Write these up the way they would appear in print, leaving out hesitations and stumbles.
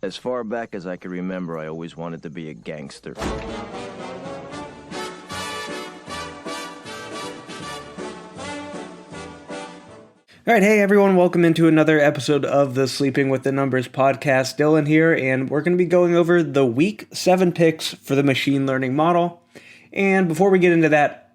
As far back as I can remember, I always wanted to be a gangster. All right, hey everyone, welcome into another episode of the Sleeping with the Numbers podcast. Dylan here, and we're going to be going over the week 7 picks for the machine learning model. And before we get into that,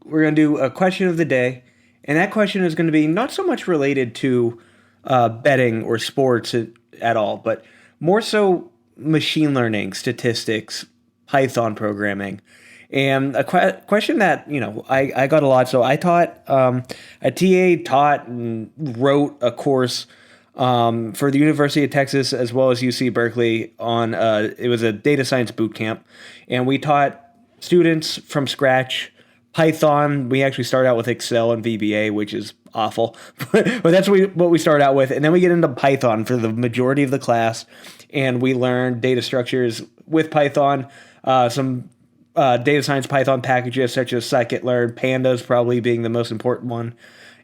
we're going to do a question of the day, and that question is going to be not so much related to betting or sports at all, but more so machine learning, statistics, Python programming. And a question that, I got a lot. So I taught, a TA taught and wrote a course for the University of Texas as well as UC Berkeley on, it was a data science boot camp. And we taught students from scratch Python. We actually start out with Excel and VBA, which is awful, but that's what we start out with. And then we get into Python for the majority of the class. And we learn data structures with Python, some data science Python packages such as scikit-learn, pandas probably being the most important one.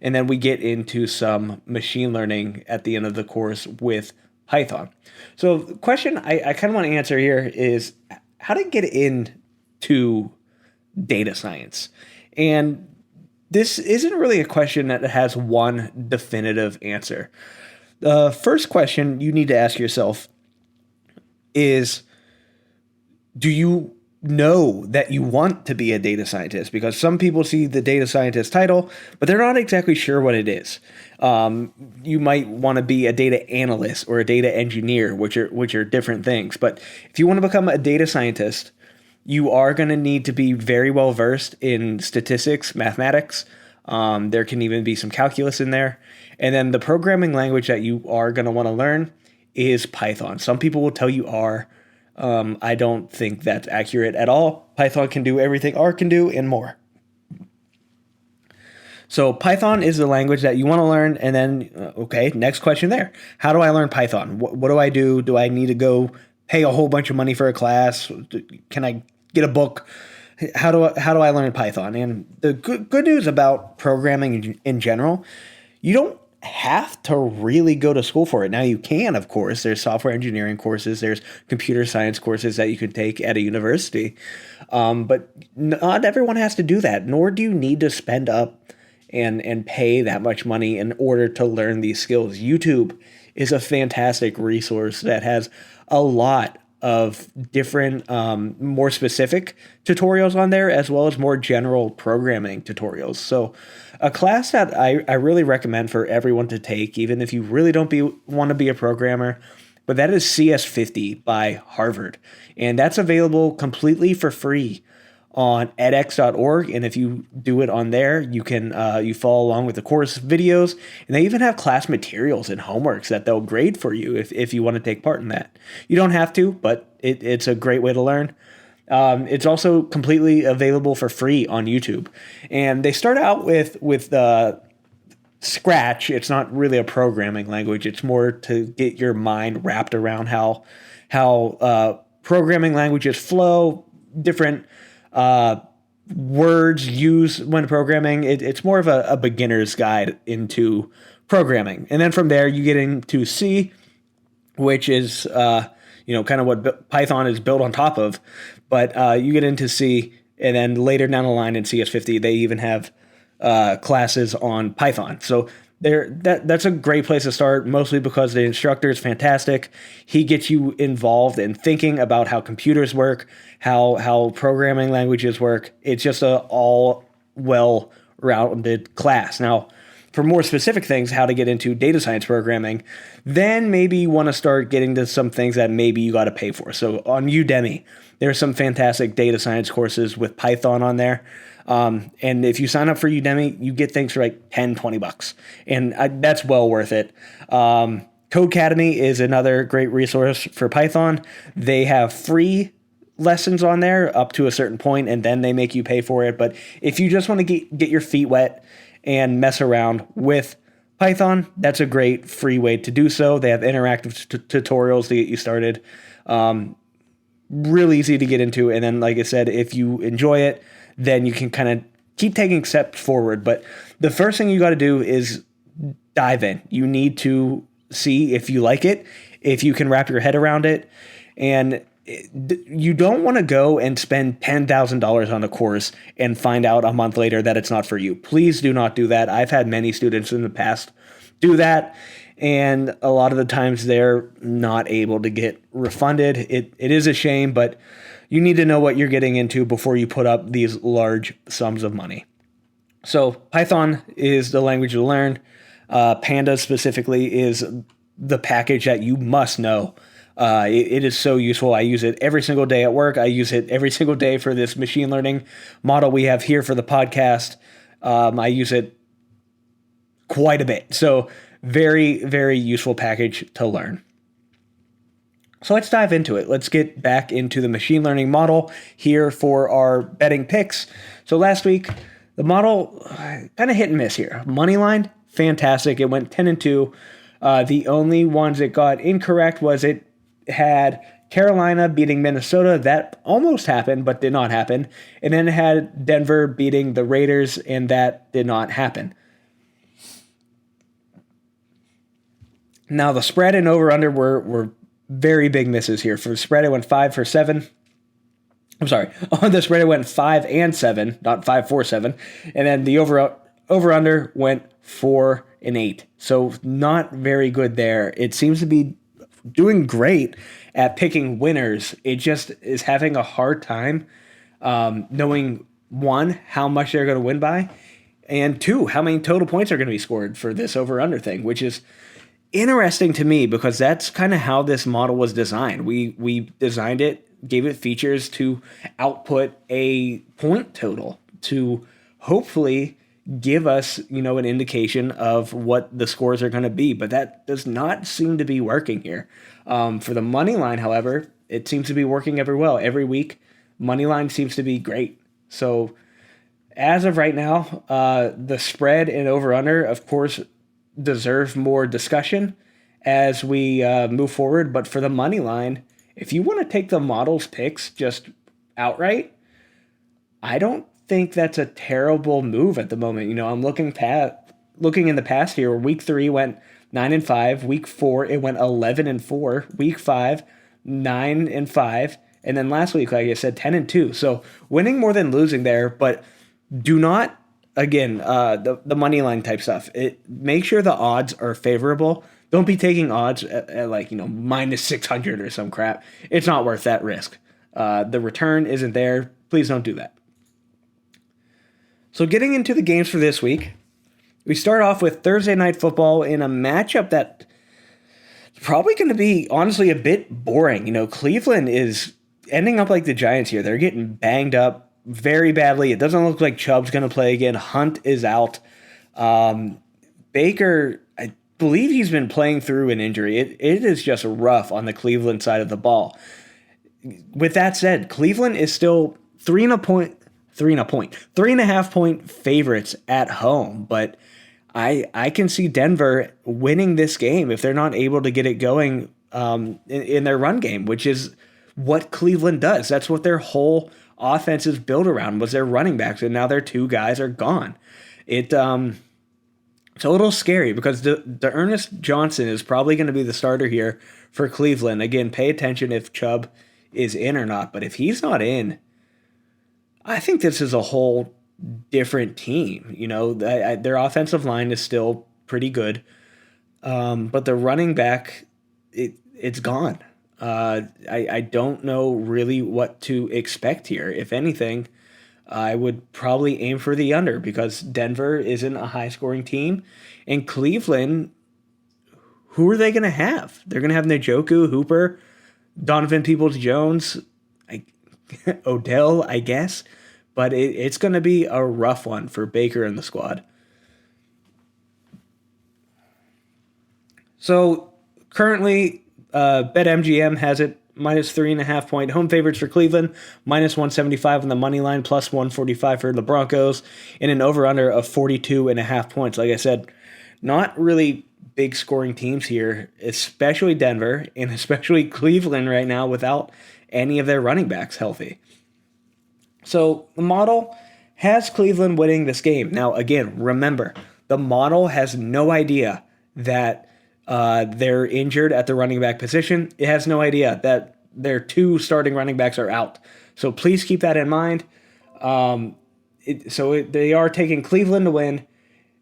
And then we get into some machine learning at the end of the course with Python. So the question I kind of want to answer here is how to get into data science. And this isn't really a question that has one definitive answer. The first question you need to ask yourself is, do you know that you want to be a data scientist? Because some people see the data scientist title, but they're not exactly sure what it is. You might want to be a data analyst or a data engineer, which are different things. But if you want to become a data scientist, you are going to need to be very well versed in statistics, mathematics. There can even be some calculus in there. And then the programming language that you are going to want to learn is Python. Some people will tell you R. I don't think that's accurate at all. Python can do everything R can do and more. So Python is the language that you want to learn. And then, okay, next question there. How do I learn Python? What do I do? Do I need to go pay a whole bunch of money for a class? Can I get a book? How do I learn Python? And the good news about programming in general, you don't have to really go to school for it. Now you can, of course. There's software engineering courses, there's computer science courses that you can take at a university, but not everyone has to do that. Nor do you need to spend up and pay that much money in order to learn these skills. YouTube is a fantastic resource that has a lot of different, more specific tutorials on there, as well as more general programming tutorials. So a class that I really recommend for everyone to take, even if you really don't want to be a programmer, but that is CS50 by Harvard. And that's available completely for free on edX.org. And if you do it on there, you can you follow along with the course videos, and they even have class materials and homeworks that they'll grade for you if you want to take part in that. You don't have to, but it's a great way to learn. It's also completely available for free on YouTube. And they start out with Scratch. It's not really a programming language. It's more to get your mind wrapped around how programming languages flow, different words used when programming. It's more of a beginner's guide into programming. And then from there, you get into C, which is kind of what Python is built on top of. But you get into C, and then later down the line in CS50, they even have classes on Python. So that's a great place to start, mostly because the instructor is fantastic. He gets you involved in thinking about how computers work, how programming languages work. It's just a all well-rounded class. Now, for more specific things, how to get into data science programming, then maybe you want to start getting to some things that maybe you got to pay for. So on Udemy, there are some fantastic data science courses with Python on there. And if you sign up for Udemy, you get things for like $10-20. And that's well worth it. Codecademy is another great resource for Python. They have free lessons on there up to a certain point, and then they make you pay for it. But if you just want to get your feet wet and mess around with Python, that's a great free way to do so. They have interactive tutorials to get you started. Really easy to get into. And then, like I said, if you enjoy it, then you can kind of keep taking steps forward. But the first thing you got to do is dive in. You need to see if you like it, if you can wrap your head around it. And you don't want to go and spend $10,000 on a course and find out a month later that it's not for you. Please do not do that. I've had many students in the past do that, and a lot of the times they're not able to get refunded. It is a shame, but you need to know what you're getting into before you put up these large sums of money. So Python is the language to learn. Pandas specifically is the package that you must know. It is so useful. I use it every single day at work. I use it every single day for this machine learning model we have here for the podcast. I use it quite a bit. So very, very useful package to learn. So let's dive into it. Let's get back into the machine learning model here for our betting picks. So last week, the model kind of hit and miss here. Moneyline, fantastic. It went 10-2. The only ones it got incorrect was it had Carolina beating Minnesota. That almost happened, but did not happen. And then it had Denver beating the Raiders, and that did not happen. Now, the spread and over-under were very big misses here. For the spread, it went 5 for 7. I'm sorry. On the spread, it went 5 and 7, not 5 for 7. And then the over-under went 4 and 8. So not very good there. It seems to be doing great at picking winners. It just is having a hard time knowing, one, how much they're going to win by, and two, how many total points are going to be scored for this over-under thing, which is interesting to me because that's kind of how this model was designed. We designed it, gave it features to output a point total to hopefully give us, an indication of what the scores are going to be. But that does not seem to be working here. For the money line, however, it seems to be working every week. Money line seems to be great. So as of right now, the spread and over-under, of course, deserve more discussion as we move forward. But for the money line, if you want to take the model's picks just outright, I don't think that's a terrible move at the moment. I'm looking in the past here. Week 3 went 9-5. Week 4 it went 11-4. Week 5 9-5, and then last week, like I said, 10-2. So winning more than losing there, but do not, again, the money line type stuff. Make sure the odds are favorable. Don't be taking odds at like minus 600 or some crap. It's not worth that risk. The return isn't there. Please don't do that. So getting into the games for this week, we start off with Thursday Night Football in a matchup that's probably going to be, honestly, a bit boring. Cleveland is ending up like the Giants here. They're getting banged up very badly. It doesn't look like Chubb's going to play again. Hunt is out. Baker, I believe he's been playing through an injury. It is just rough on the Cleveland side of the ball. With that said, Cleveland is still 3.5 point favorites at home, but I can see Denver winning this game if they're not able to get it going in their run game, which is what Cleveland does. That's what their whole offense is built around, was their running backs, and now their two guys are gone. It's a little scary because the Ernest Johnson is probably going to be the starter here for Cleveland. Again, pay attention if Chubb is in or not, but if he's not in, I think this is a whole different team. Their offensive line is still pretty good, but the running back, it's gone. I don't know really what to expect here. If anything, I would probably aim for the under because Denver isn't a high-scoring team, and Cleveland, who are they going to have? They're going to have Njoku, Hooper, Donovan Peoples-Jones, Odell, I guess. But it's going to be a rough one for Baker and the squad. So currently, BetMGM has it minus 3.5 point home favorites for Cleveland, minus 175 on the money line, plus 145 for the Broncos, and an over-under of 42.5 points. Like I said, not really big scoring teams here, especially Denver and especially Cleveland right now without any of their running backs healthy. So the model has Cleveland winning this game. Now, again, remember, the model has no idea that they're injured at the running back position. It has no idea that their 2 starting running backs are out. So please keep that in mind. They are taking Cleveland to win.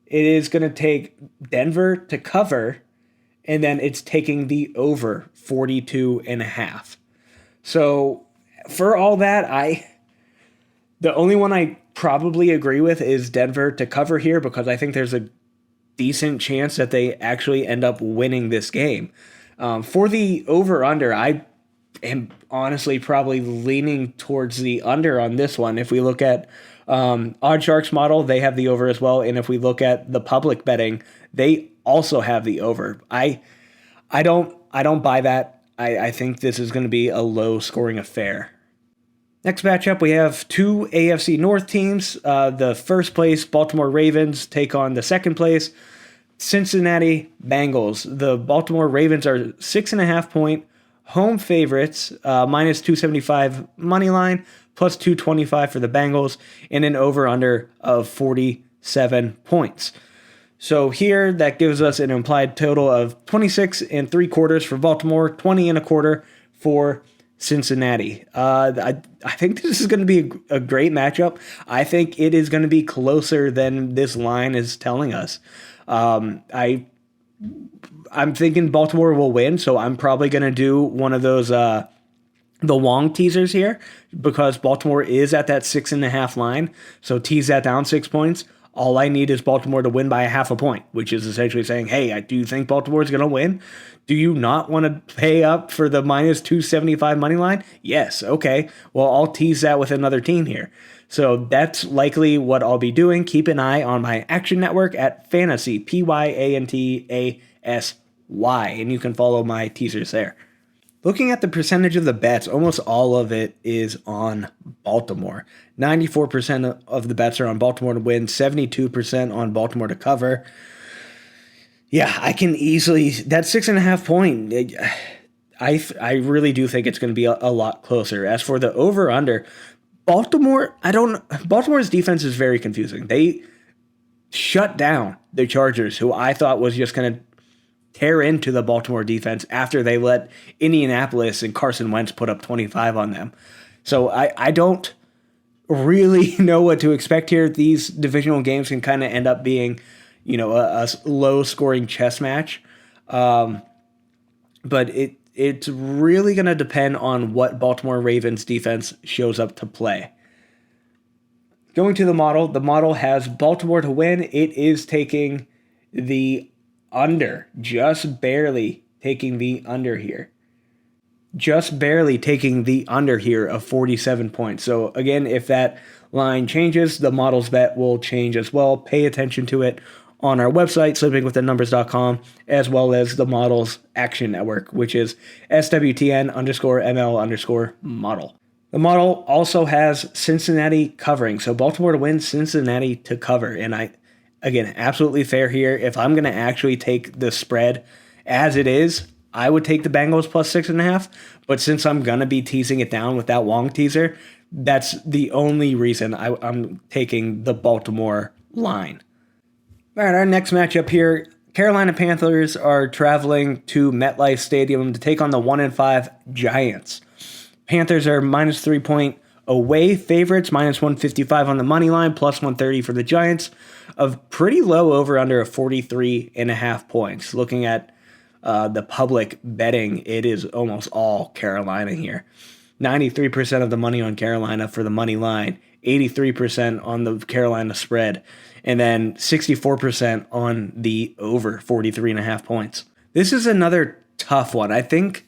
It is going to take Denver to cover, and then it's taking the over 42.5. So for all that, the only one I probably agree with is Denver to cover here, because I think there's a decent chance that they actually end up winning this game. For the over-under, I am honestly probably leaning towards the under on this one. If we look at OddsShark's model, they have the over as well, and if we look at the public betting, they also have the over. I don't buy that. I think this is going to be a low-scoring affair. Next matchup, we have 2 AFC North teams. The first place Baltimore Ravens take on the second place Cincinnati Bengals. The Baltimore Ravens are 6.5-point home favorites, minus 275 money line, plus 225 for the Bengals, and an over-under of 47 points. So here, that gives us an implied total of 26.75 for Baltimore, 20.25 for Cincinnati. I think this is going to be a great matchup. I think it is going to be closer than this line is telling us. I'm thinking Baltimore will win, so I'm probably going to do one of those the Wong teasers here, because Baltimore is at that 6.5 line. So tease that down 6 points. All I need is Baltimore to win by a half a point, which is essentially saying, hey, I do think Baltimore is going to win. Do you not want to pay up for the minus 275 money line? Yes. Okay. Well, I'll tease that with another team here. So that's likely what I'll be doing. Keep an eye on my Action Network at Fantasy, Pyantasy, and you can follow my teasers there. Looking at the percentage of the bets, almost all of it is on Baltimore. 94% of the bets are on Baltimore to win, 72% on Baltimore to cover. Yeah, I can easily, that 6.5 point, I really do think it's going to be a lot closer. As for the over-under, Baltimore's defense is very confusing. They shut down the Chargers, who I thought was just going to tear into the Baltimore defense after they let Indianapolis and Carson Wentz put up 25 on them. So I don't really know what to expect here. These divisional games can kind of end up being, a low-scoring chess match. But it's really going to depend on what Baltimore Ravens defense shows up to play. Going to the model has Baltimore to win. It is taking the under, just barely taking the under here. Just barely taking the under here of 47 points. So again, if that line changes, the model's bet will change as well. Pay attention to it on our website, sleepingwitthenumbers.com, as well as the model's Action Network, which is SWTN_ML_model. The model also has Cincinnati covering. So Baltimore to win, Cincinnati to cover. And again, absolutely fair here. If I'm going to actually take the spread as it is, I would take the Bengals plus 6.5. But since I'm going to be teasing it down with that Wong teaser, that's the only reason I'm taking the Baltimore line. All right, our next matchup here, Carolina Panthers are traveling to MetLife Stadium to take on the 1-5 Giants. Panthers are minus 3-point away favorites, minus 155 on the money line, plus 130 for the Giants. Of pretty low over under of 43.5 points. Looking at the public betting, it is almost all Carolina here. 93% of the money on Carolina for the money line, 83% on the Carolina spread, and then 64% on the over 43.5 points. This is another tough one. I think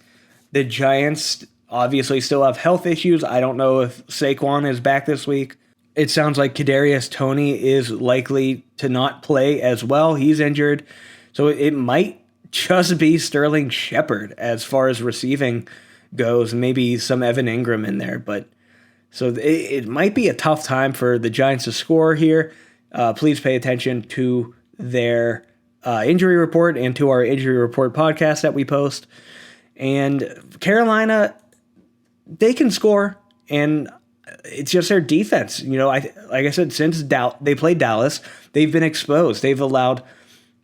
the Giants obviously still have health issues. I don't know if Saquon is back this week. It sounds like Kadarius Toney is likely to not play as well. He's injured. So it might just be Sterling Shepard as far as receiving goes. Maybe some Evan Ingram in there. So it might be a tough time for the Giants to score here. Please pay attention to their injury report and to our injury report podcast that we post. And Carolina, they can score, and it's just their defense. Like I said, since they played Dallas, they've been exposed. They've allowed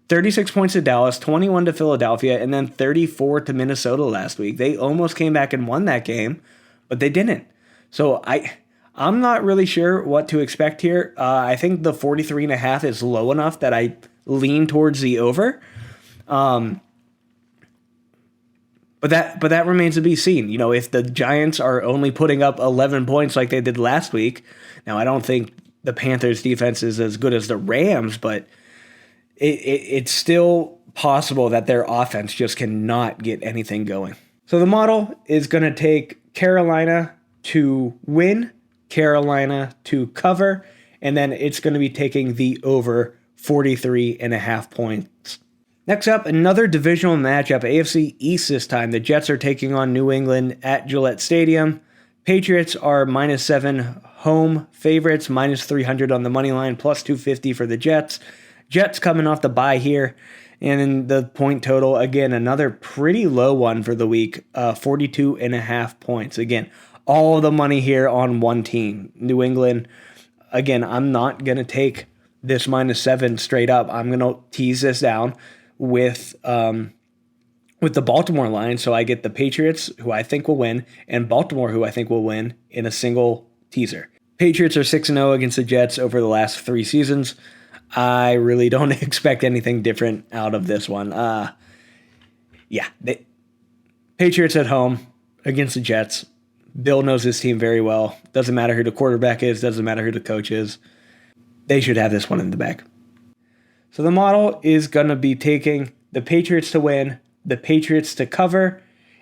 36 points to Dallas, 21 to Philadelphia, and then 34 to Minnesota last week. They almost came back and won that game, but they didn't. So I'm not really sure what to expect here. I think the 43.5 is low enough that I lean towards the over. But that remains to be seen. You know, if the Giants are only putting up 11 points like they did last week, now I don't think the Panthers defense is as good as the Rams, but it's still possible that their offense just cannot get anything going. So the model is going to take Carolina to win, Carolina to cover, and then it's going to be taking the over 43.5 points. Next up, another divisional matchup, AFC East this time. The Jets are taking on New England at Gillette Stadium. Patriots are -7 home favorites, -300 on the money line, +250 for the Jets. Jets coming off the bye here. And then the point total, again, another pretty low one for the week, 42.5 points. Again, all the money here on one team. New England, again, I'm not going to take this -7 straight up. I'm going to tease this down with the Baltimore line, so I get the Patriots, who I think will win, and Baltimore, who I think will win, in a single teaser. Patriots are 6-0 against the Jets over the last 3 seasons. I really don't expect anything different out of this one. Patriots at home against the Jets. Bill knows his team very well. Doesn't matter who the quarterback is, doesn't matter who the coach is. They should have this one in the bag. So the model is going to be taking the Patriots to win, the Patriots to cover,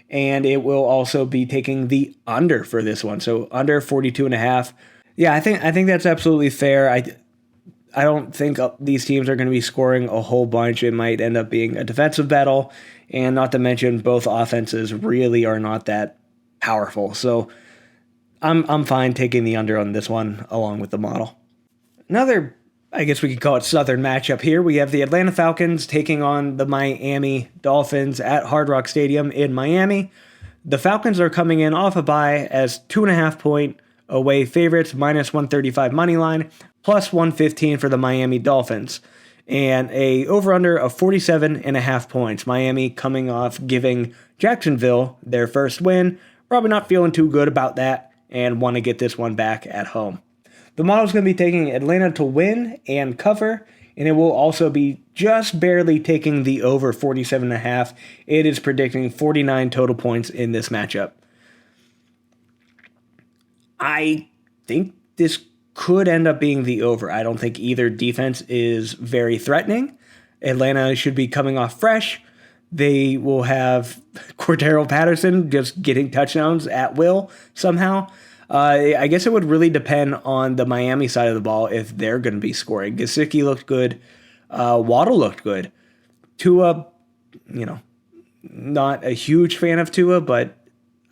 and it will also be taking the under for this one. So under 42.5. Yeah, I think that's absolutely fair. I don't think these teams are going to be scoring a whole bunch. It might end up being a defensive battle, and not to mention both offenses really are not that powerful. So I'm fine taking the under on this one along with the model. Another, I guess we could call it southern matchup here. We have the Atlanta Falcons taking on the Miami Dolphins at Hard Rock Stadium in Miami. The Falcons are coming in off a bye as 2.5 point away favorites, -135 money line, +115 for the Miami Dolphins, and a over-under of 47.5 points. Miami coming off giving Jacksonville their first win, probably not feeling too good about that, and want to get this one back at home. The model is going to be taking Atlanta to win and cover, and it will also be just barely taking the over 47.5. It is predicting 49 total points in this matchup. I think this could end up being the over. I don't think either defense is very threatening. Atlanta should be coming off fresh. They will have Cordero Patterson just getting touchdowns at will somehow. I guess it would really depend on the Miami side of the ball if they're going to be scoring. Gesicki looked good. Waddle looked good. Tua, not a huge fan of Tua, but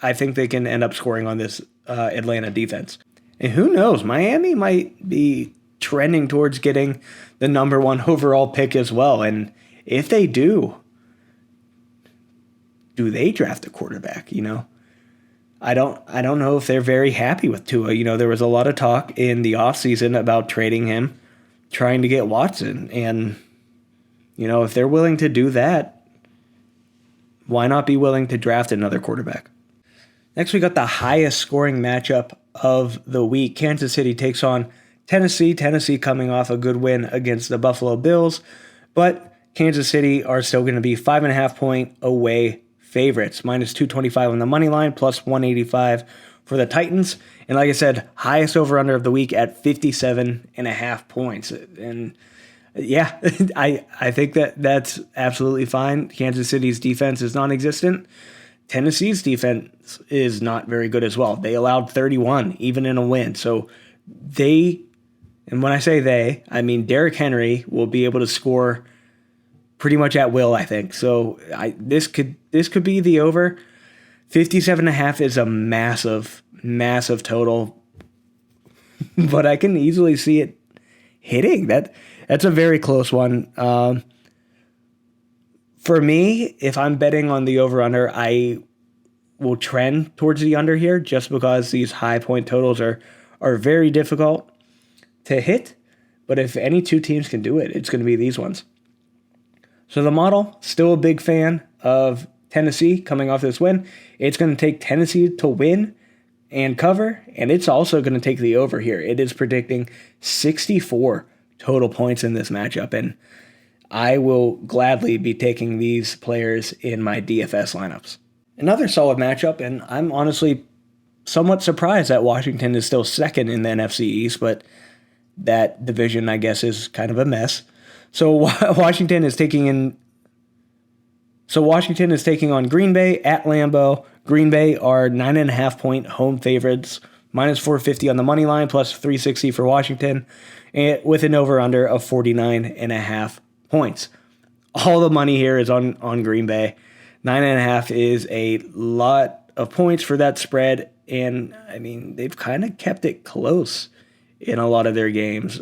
I think they can end up scoring on this Atlanta defense. And who knows, Miami might be trending towards getting the number 1 overall pick as well. And if they do they draft a quarterback, I don't know if they're very happy with Tua. There was a lot of talk in the offseason about trading him, trying to get Watson. And, if they're willing to do that, why not be willing to draft another quarterback? Next, we got the highest scoring matchup of the week. Kansas City takes on Tennessee. Tennessee coming off a good win against the Buffalo Bills, but Kansas City are still going to be 5.5 point away favorites, -225 on the money line, +185 for the Titans. And like I said, highest over-under of the week at 57.5 points. And yeah, I think that's absolutely fine. Kansas City's defense is non-existent. Tennessee's defense is not very good as well. They allowed 31, even in a win. So and when I say they, I mean Derrick Henry will be able to score pretty much at will, I think. So this could be the over. 57.5 is a massive, massive total. But I can easily see it hitting. That's a very close one. For me, if I'm betting on the over-under, I will trend towards the under here just because these high point totals are very difficult to hit. But if any two teams can do it, it's going to be these ones. So the model, still a big fan of Tennessee coming off this win. It's going to take Tennessee to win and cover, and it's also going to take the over here. It is predicting 64 total points in this matchup, and I will gladly be taking these players in my DFS lineups. Another solid matchup, and I'm honestly somewhat surprised that Washington is still second in the NFC East, but that division, I guess, is kind of a mess. So Washington is taking on Green Bay at Lambeau. Green Bay are 9.5-point home favorites, minus 450 on the money line, plus 360 for Washington, and with an over-under of 49.5 points. All the money here is on Green Bay. 9.5 is a lot of points for that spread, and I mean, they've kind of kept it close in a lot of their games.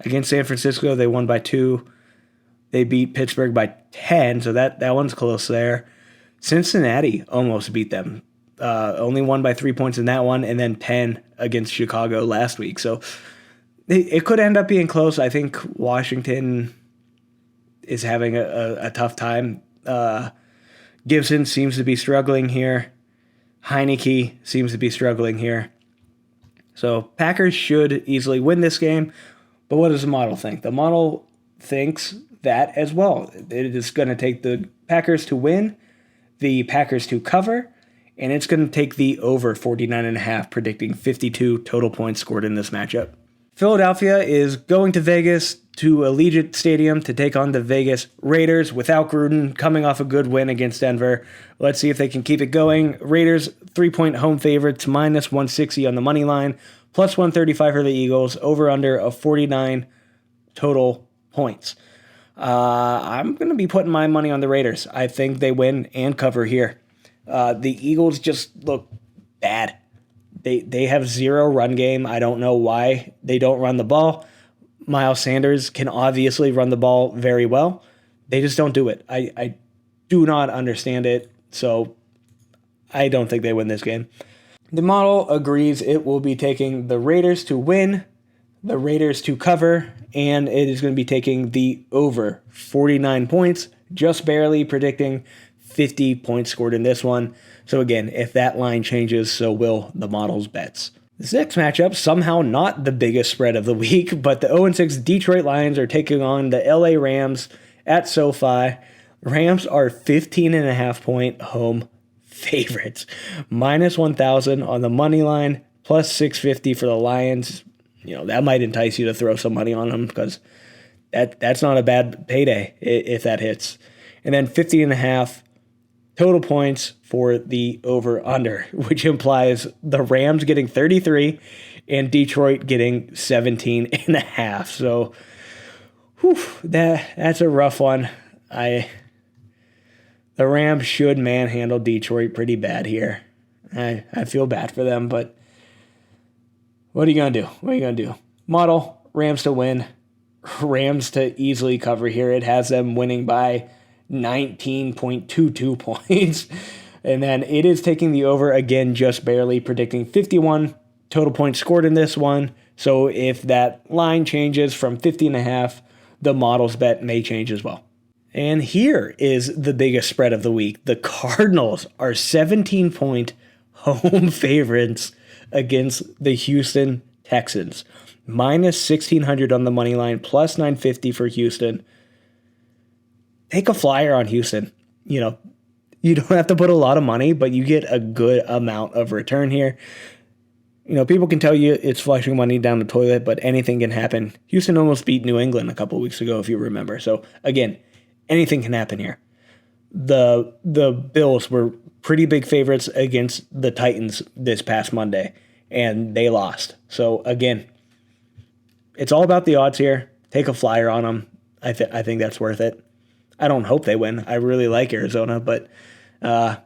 Against San Francisco, they won by 2. They beat Pittsburgh by 10, so that one's close there. Cincinnati almost beat them. Only won by 3 points in that one, and then 10 against Chicago last week. So it could end up being close. I think Washington is having a tough time. Gibson seems to be struggling here. Heineke seems to be struggling here. So Packers should easily win this game. But what does the model think? The model thinks that as well. It is going to take the Packers to win, the Packers to cover, and it's going to take the over 49.5, predicting 52 total points scored in this matchup. Philadelphia is going to Vegas to Allegiant Stadium to take on the Vegas Raiders without Gruden, coming off a good win against Denver. Let's see if they can keep it going. Raiders 3-point home favorites, minus 160 on the money line, plus 135 for the Eagles, over under of 49 total points. I'm going to be putting my money on the Raiders. I think they win and cover here. The Eagles just look bad. They have zero run game. I don't know why they don't run the ball. Miles Sanders can obviously run the ball very well. They just don't do it. I do not understand it, so I don't think they win this game. The model agrees it will be taking the Raiders to win, the Raiders to cover, and it is going to be taking the over 49 points, just barely predicting 50 points scored in this one. So again, if that line changes, so will the model's bets. This next matchup, somehow not the biggest spread of the week, but the 0-6 Detroit Lions are taking on the LA Rams at SoFi. Rams are 15.5-point home favorites, minus 1,000 on the money line, plus 650 for the Lions. You know, that might entice you to throw some money on them because that's not a bad payday if that hits. And then 50.5 total points for the over-under, which implies the Rams getting 33 and Detroit getting 17.5. So, that's a rough one. The Rams should manhandle Detroit pretty bad here. I feel bad for them, but what are you going to do? What are you going to do? Model, Rams to win. Rams to easily cover here. It has them winning by 19.22 points. And then it is taking the over again, just barely, predicting 51 total points scored in this one. So if that line changes from 50.5, the model's bet may change as well. And here is the biggest spread of the week. The Cardinals are 17-point home favorites against the Houston Texans. Minus 1,600 on the money line, plus 950 for Houston. Take a flyer on Houston. You know, you don't have to put a lot of money, but you get a good amount of return here. You know, people can tell you it's flushing money down the toilet, but anything can happen. Houston almost beat New England a couple weeks ago, if you remember. So, again, anything can happen here. The Bills were pretty big favorites against the Titans this past Monday, and they lost. So, again, it's all about the odds here. Take a flyer on them. I think that's worth it. I don't hope they win. I really like Arizona, but for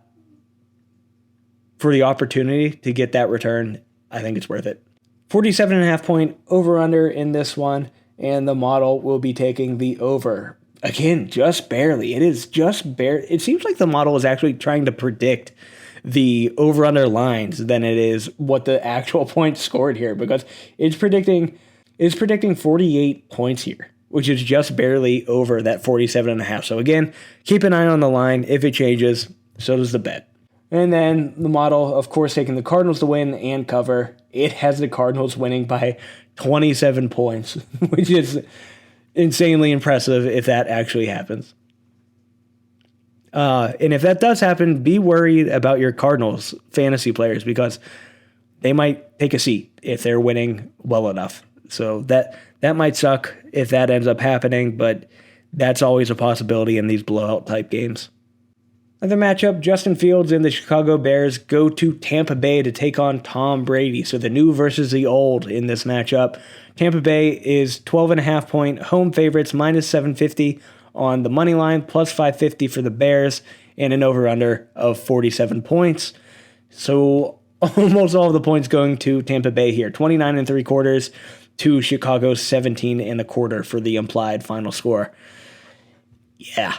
the opportunity to get that return, I think it's worth it. 47.5-point over-under in this one, and the model will be taking the over. Again, just barely. It is just barely. It seems like the model is actually trying to predict the over-under lines than it is what the actual points scored here, because it's predicting 48 points here. which is just barely over that 47.5. So again, keep an eye on the line. If it changes, so does the bet. And then the model, of course, taking the Cardinals to win and cover. It has the Cardinals winning by 27 points, which is insanely impressive if that actually happens. And if that does happen, be worried about your Cardinals fantasy players because they might take a seat if they're winning well enough. So that might suck if that ends up happening, but that's always a possibility in these blowout type games. Another matchup, Justin Fields and the Chicago Bears go to Tampa Bay to take on Tom Brady. So the new versus the old in this matchup. Tampa Bay is 12.5 point home favorites, minus 750 on the money line, plus 550 for the Bears, and an over-under of 47 points. So almost all of the points going to Tampa Bay here. 29.75 to Chicago's 17.25 for the implied final score. Yeah.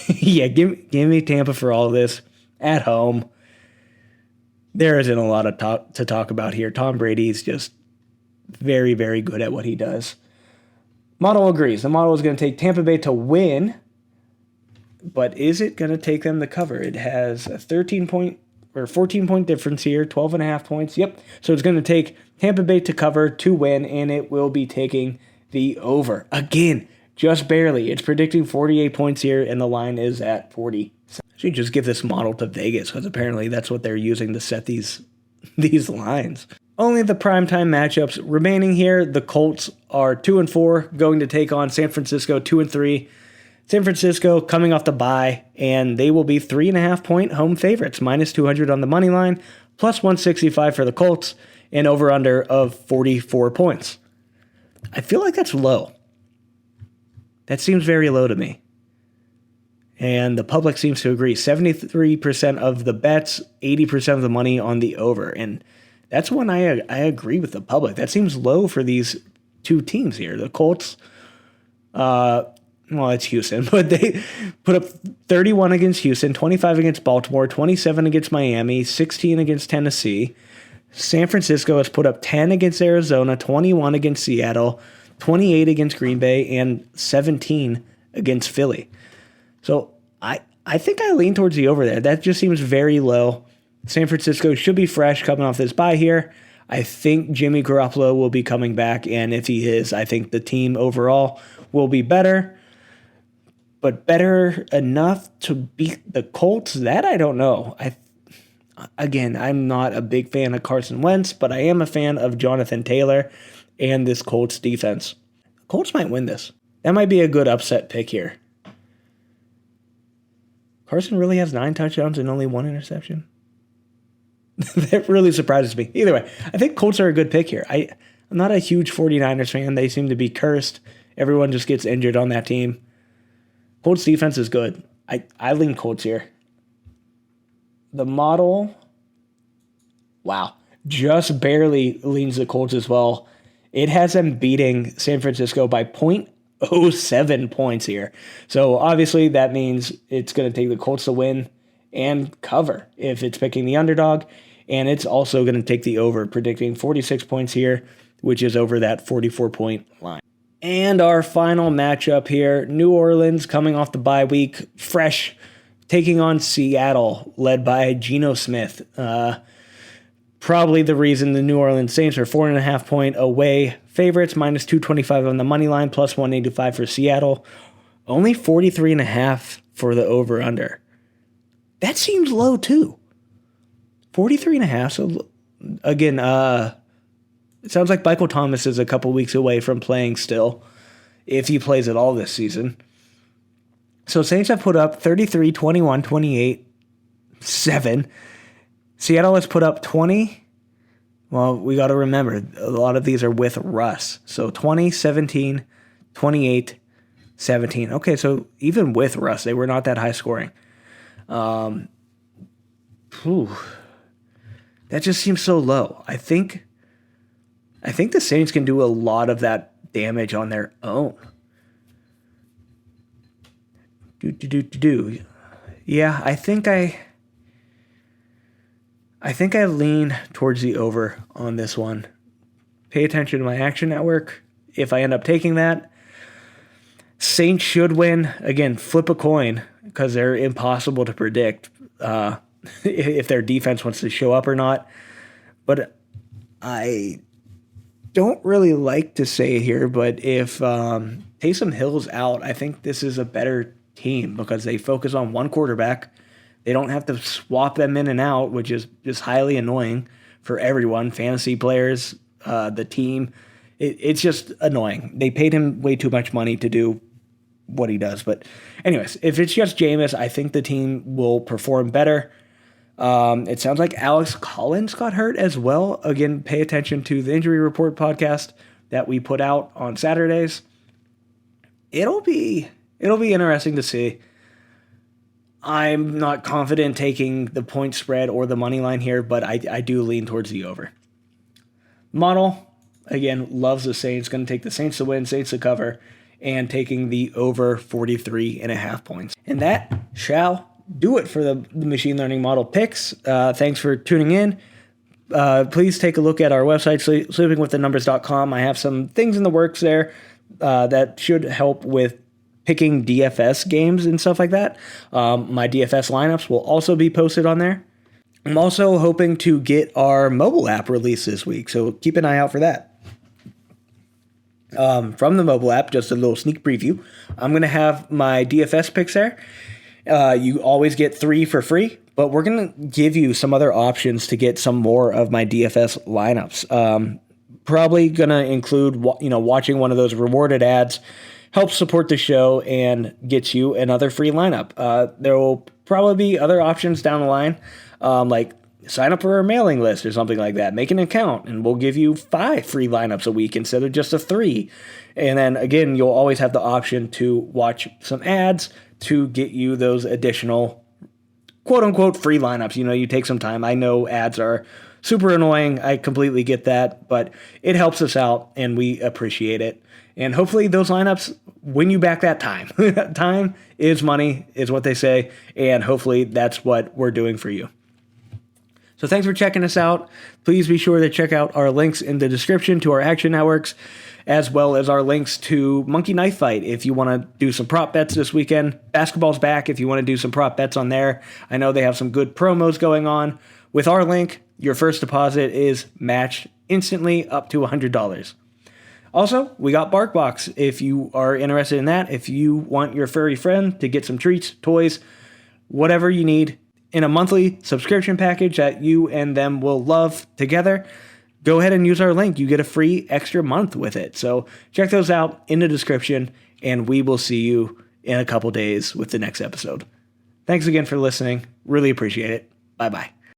Yeah, give me Tampa for all of this at home. There isn't a lot of to talk about here. Tom Brady is just very, very good at what he does. Model agrees. The model is going to take Tampa Bay to win, but is it going to take them to cover? It has a 14-point difference here, 12.5 points. Yep. So it's going to take Tampa Bay to cover to win, and it will be taking the over. Again, just barely. It's predicting 48 points here, and the line is at 40. So I should just give this model to Vegas, because apparently that's what they're using to set these lines. Only the primetime matchups remaining here. The Colts are 2-4, going to take on San Francisco 2-3. San Francisco coming off the bye, and they will be 3.5 point home favorites, minus 200 on the money line, plus 165 for the Colts, and over-under of 44 points. I feel like that's low. That seems very low to me. And the public seems to agree. 73% of the bets, 80% of the money on the over. And that's when I agree with the public. That seems low for these two teams here. The Colts, well, it's Houston, but they put up 31 against Houston, 25 against Baltimore, 27 against Miami, 16 against Tennessee. San Francisco has put up 10 against Arizona, 21 against Seattle, 28 against Green Bay, and 17 against Philly. So I think I lean towards the over there. That just seems very low. San Francisco should be fresh coming off this bye here. I think Jimmy Garoppolo will be coming back, and if he is, I think the team overall will be better. But better enough to beat the Colts? That I don't know. Again, I'm not a big fan of Carson Wentz, but I am a fan of Jonathan Taylor and this Colts defense. Colts might win this. That might be a good upset pick here. Carson really has 9 touchdowns and only 1 interception. That really surprises me. Either way, I think Colts are a good pick here. I'm not a huge 49ers fan. They seem to be cursed. Everyone just gets injured on that team. Colts defense is good. I lean Colts here. The model, wow, just barely leans the Colts as well. It has them beating San Francisco by 0.07 points here. So obviously that means it's going to take the Colts to win and cover if it's picking the underdog. And it's also going to take the over, predicting 46 points here, which is over that 44-point line. And our final matchup here, New Orleans coming off the bye week, fresh, taking on Seattle, led by Geno Smith. Probably the reason the New Orleans Saints are 4.5 point away favorites, minus 225 on the money line, plus 185 for Seattle. Only 43.5 for the over-under. That seems low too. 43.5. So again, it sounds like Michael Thomas is a couple weeks away from playing still, if he plays at all this season. So Saints have put up 33, 21, 28, 7. Seattle has put up 20. Well, we got to remember, a lot of these are with Russ. So 20, 17, 28, 17. Okay, so even with Russ, they were not that high scoring. That just seems so low. I think the Saints can do a lot of that damage on their own. Yeah, I think I lean towards the over on this one. Pay attention to my Action Network. If I end up taking that, Saints should win. Again, flip a coin because they're impossible to predict if their defense wants to show up or not. But I don't really like to say it here, but if Taysom Hill's out, I think this is a better team because they focus on one quarterback. They don't have to swap them in and out, which is just highly annoying for everyone, fantasy players, the team. It's just annoying. They paid him way too much money to do what he does. But anyways, if it's just Jameis, I think the team will perform better. It sounds like Alex Collins got hurt as well. Again, pay attention to the Injury Report podcast that we put out on Saturdays. It'll be interesting to see. I'm not confident taking the point spread or the money line here, but I do lean towards the over. Model, again, loves the Saints. Going to take the Saints to win, Saints to cover, and taking the over 43.5 points. And that shall do it for the machine learning model picks. Thanks for tuning in. Please take a look at our website, sleepingwiththenumbers.com. I have some things in the works there that should help with picking DFS games and stuff like that. My DFS lineups will also be posted on there. I'm also hoping to get our mobile app released this week, so keep an eye out for that. From the mobile app, just a little sneak preview, I'm going to have my DFS picks there. You always get 3 for free, but we're going to give you some other options to get some more of my DFS lineups. Probably going to include, watching one of those rewarded ads helps support the show and gets you another free lineup. There will probably be other options down the line, like sign up for our mailing list or something like that. Make an account, and we'll give you 5 free lineups a week instead of just a 3. And then, again, you'll always have the option to watch some ads to get you those additional quote-unquote free lineups. You take some time. I know ads are super annoying. I completely get that, but it helps us out, and we appreciate it. And hopefully those lineups win you back that time. Time is money, is what they say, and hopefully that's what we're doing for you. So thanks for checking us out. Please be sure to check out our links in the description to our action networks, as well as our links to Monkey Knife Fight if you want to do some prop bets this weekend. Basketball's back if you want to do some prop bets on there. I know they have some good promos going on. With our link, your first deposit is matched instantly up to $100. Also, we got BarkBox if you are interested in that. If you want your furry friend to get some treats, toys, whatever you need in a monthly subscription package that you and them will love together, go ahead and use our link. You get a free extra month with it. So check those out in the description, and we will see you in a couple days with the next episode. Thanks again for listening. Really appreciate it. Bye-bye.